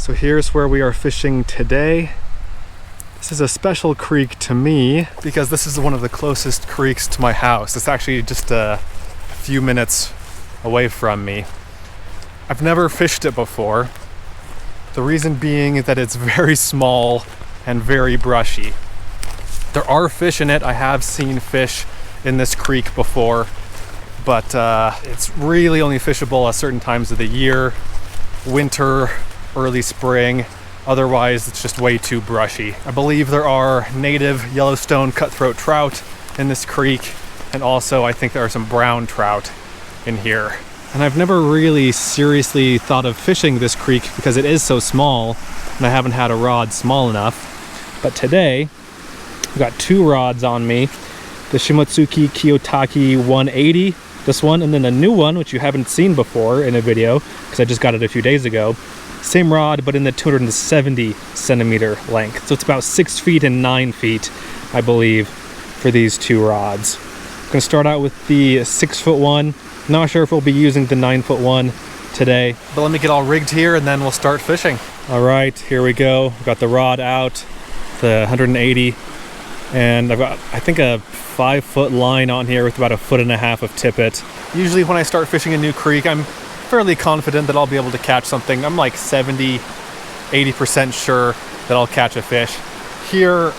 So here's where we are fishing today. This is a special creek to me because this is one of the closest creeks to my house. It's actually just a few minutes away from me. I've never fished it before. The reason being that it's very small and very brushy. There are fish in it. I have seen fish in this creek before, but it's really only fishable at certain times of the year, winter, early spring. Otherwise, it's just way too brushy. I believe there are native Yellowstone cutthroat trout in this creek, and also I think there are some brown trout in here. And I've never really seriously thought of fishing this creek because it is so small, and I haven't had a rod small enough. But today, I've got two rods on me. The Shimotsuke Kiyotaki 180, this one, and then a new one, which you haven't seen before in a video, because I just got it a few days ago. Same rod, but in the 270 centimeter length. So it's about 6 feet and 9 feet, I believe, for these two rods. I'm gonna start out with the 6-foot one. Not sure if we'll be using the 9-foot one today, but let me get all rigged here and then we'll start fishing. All right, here we go. I've got the rod out, the 180, and I've got, I think, a 5-foot line on here with about 1.5 foot of tippet. Usually when I start fishing a new creek, I'm fairly confident that I'll be able to catch something. I'm like 70–80% sure that I'll catch a fish. Here,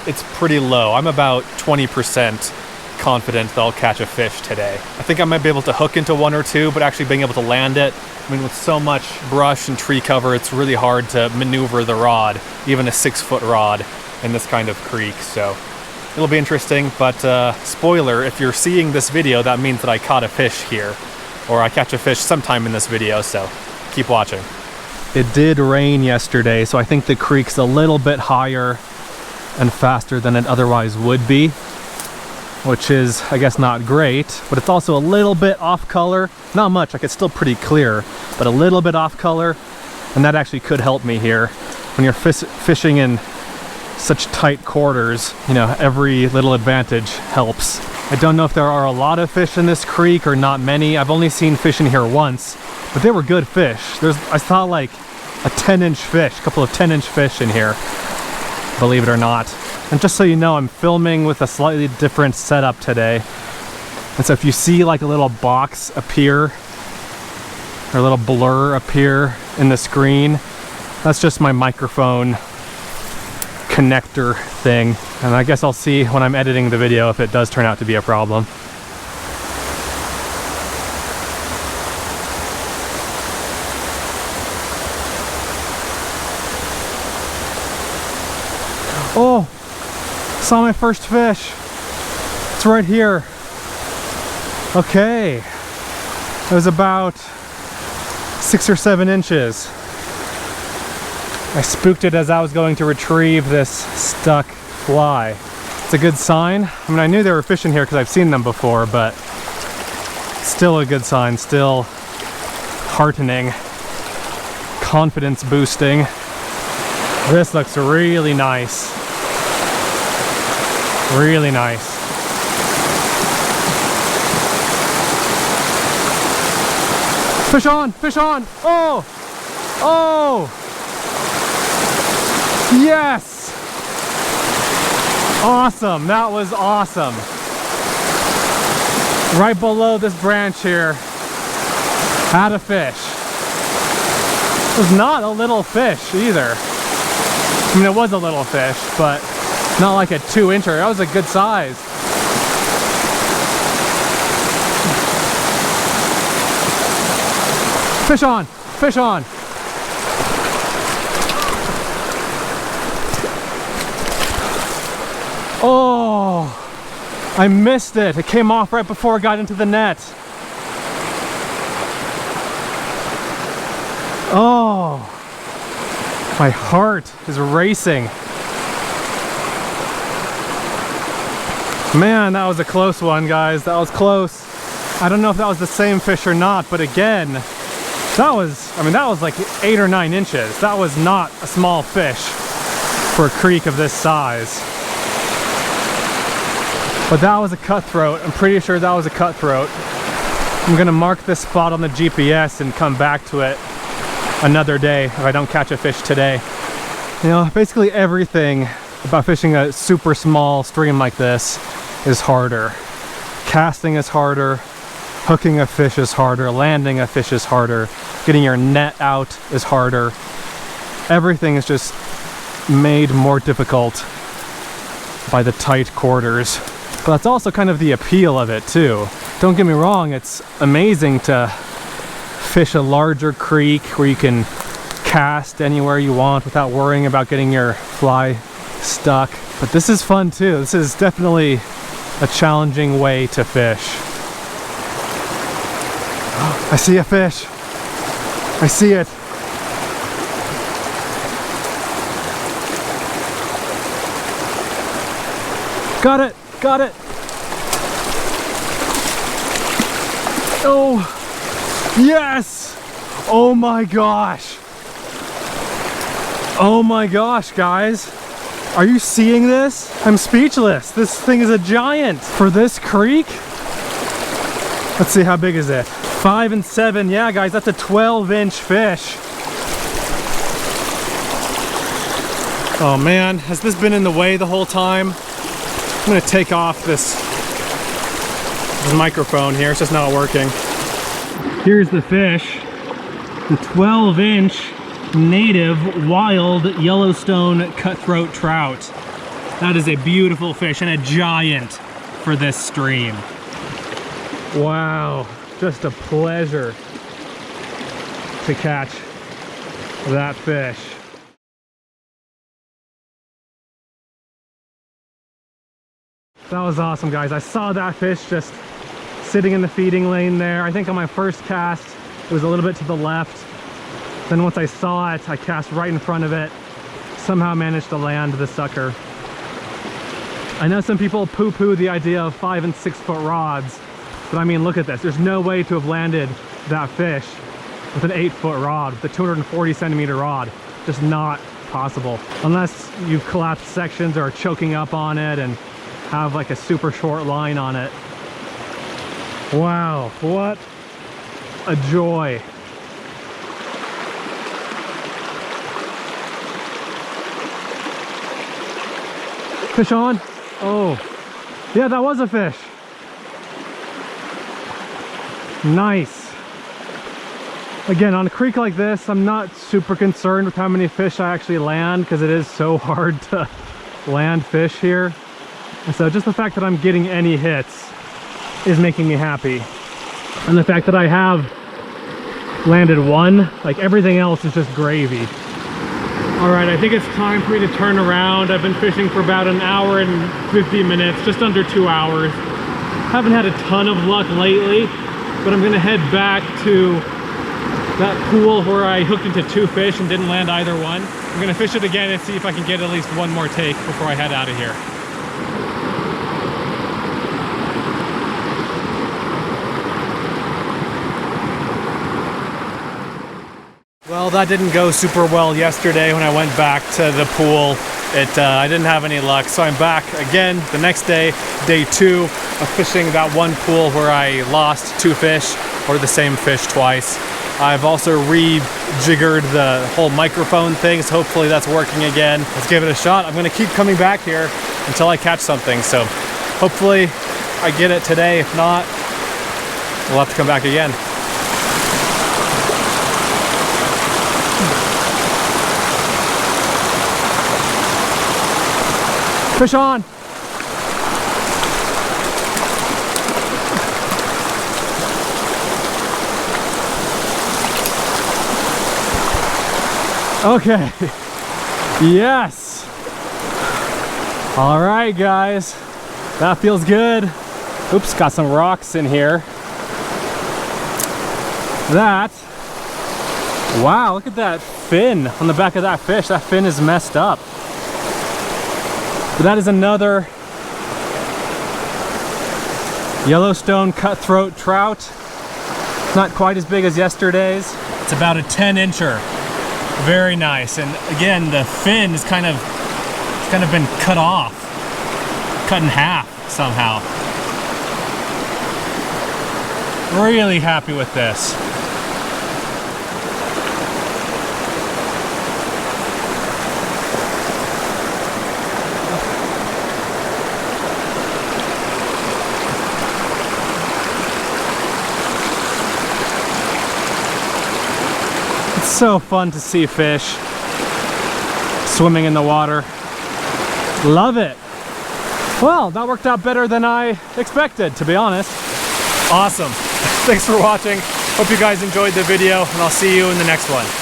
it's pretty low. I'm about 20% confident that I'll catch a fish today. I think I might be able to hook into one or two, but actually being able to land it, I mean, with so much brush and tree cover, it's really hard to maneuver the rod, even a 6-foot rod in this kind of creek. So it'll be interesting, but spoiler, if you're seeing this video, that means that I caught a fish here, or I catch a fish sometime in this video, so keep watching. It did rain yesterday, so I think the creek's a little bit higher and faster than it otherwise would be, which is, I guess, not great, but it's also a little bit off color. Not much, like it's still pretty clear, but a little bit off color, and that actually could help me here. When you're fishing in such tight quarters, you know, every little advantage helps. I don't know if there are a lot of fish in this creek or not many. I've only seen fish in here once, but they were good fish. I saw like a 10-inch fish, a couple of 10-inch fish in here, believe it or not. And just so you know, I'm filming with a slightly different setup today. And so if you see like a little box appear, or a little blur appear in the screen, that's just my microphone connector thing. And I guess I'll see when I'm editing the video if it does turn out to be a problem. Oh, saw my first fish. It's right here. Okay, it was about 6 or 7 inches. I spooked it as I was going to retrieve this stuck fly. It's a good sign. I mean, I knew they were fishing here because I've seen them before, but still a good sign, still heartening, confidence boosting. This looks really nice. Really nice. Fish on! Fish on! Oh! Oh! Yes! Awesome! That was awesome! Right below this branch here, had a fish. It was not a little fish either. I mean, it was a little fish, but not like a 2-incher. That was a good size. Fish on! Fish on! Oh! I missed it. It came off right before it got into the net. Oh! My heart is racing. Man, that was a close one, guys. That was close. I don't know if that was the same fish or not, but again, that was, I mean, that was like 8 or 9 inches. That was not a small fish for a creek of this size. But that was a cutthroat. I'm pretty sure that was a cutthroat. I'm gonna mark this spot on the GPS and come back to it another day if I don't catch a fish today. You know, basically everything about fishing a super small stream like this is harder. Casting is harder, hooking a fish is harder, landing a fish is harder, getting your net out is harder. Everything is just made more difficult by the tight quarters. But that's also kind of the appeal of it too. Don't get me wrong, it's amazing to fish a larger creek where you can cast anywhere you want without worrying about getting your fly stuck. But this is fun too. This is definitely a challenging way to fish. I see a fish. I see it. Got it, got it. Oh, yes. Oh my gosh. Oh my gosh, guys. Are you seeing this? I'm speechless. This thing is a giant. For this creek? Let's see, how big is it? 5 and 7, yeah guys, that's a 12-inch fish. Oh man, has this been in the way the whole time? I'm gonna take off this microphone here, it's just not working. Here's the fish, the 12-inch native wild Yellowstone cutthroat trout. That is a beautiful fish and a giant for this stream. Wow, just a pleasure to catch that fish. That was awesome, guys. I saw that fish just sitting in the feeding lane there. I think on my first cast, it was a little bit to the left. Then once I saw it, I cast right in front of it. Somehow managed to land the sucker. I know some people poo-poo the idea of 5 and 6 foot rods, but I mean, look at this. There's no way to have landed that fish with an 8-foot rod, with a 240 centimeter rod. Just not possible. Unless you've collapsed sections or are choking up on it and have like a super short line on it. Wow, what a joy. Fish on? Oh, yeah, that was a fish. Nice. Again, on a creek like this, I'm not super concerned with how many fish I actually land because it is so hard to land fish here. And so just the fact that I'm getting any hits is making me happy. And the fact that I have landed one, like everything else is just gravy. All right, I think it's time for me to turn around. I've been fishing for about an hour and 50 minutes, just under 2 hours. Haven't had a ton of luck lately, but I'm gonna head back to that pool where I hooked into 2 fish and didn't land either one. I'm gonna fish it again and see if I can get at least one more take before I head out of here. Well, that didn't go super well yesterday when I went back to the pool. I didn't have any luck, so I'm back again the next day, day 2 of fishing that one pool where I lost 2 fish, or the same fish twice. I've also rejiggered the whole microphone thing, so hopefully that's working again. Let's give it a shot. I'm gonna keep coming back here until I catch something, so hopefully I get it today. If not, we'll have to come back again. Fish on! Okay. Yes! Alright guys, that feels good. Oops, got some rocks in here. That, wow, look at that fin on the back of that fish. That fin is messed up. But that is another Yellowstone cutthroat trout. Not quite as big as yesterday's. It's about a 10-incher. Very nice. And again, the fin is kind of been cut off, cut in half somehow. Really happy with this. So fun to see fish swimming in the water. Love it. Well, that worked out better than I expected, to be honest. Awesome. Thanks for watching. Hope you guys enjoyed the video, and I'll see you in the next one.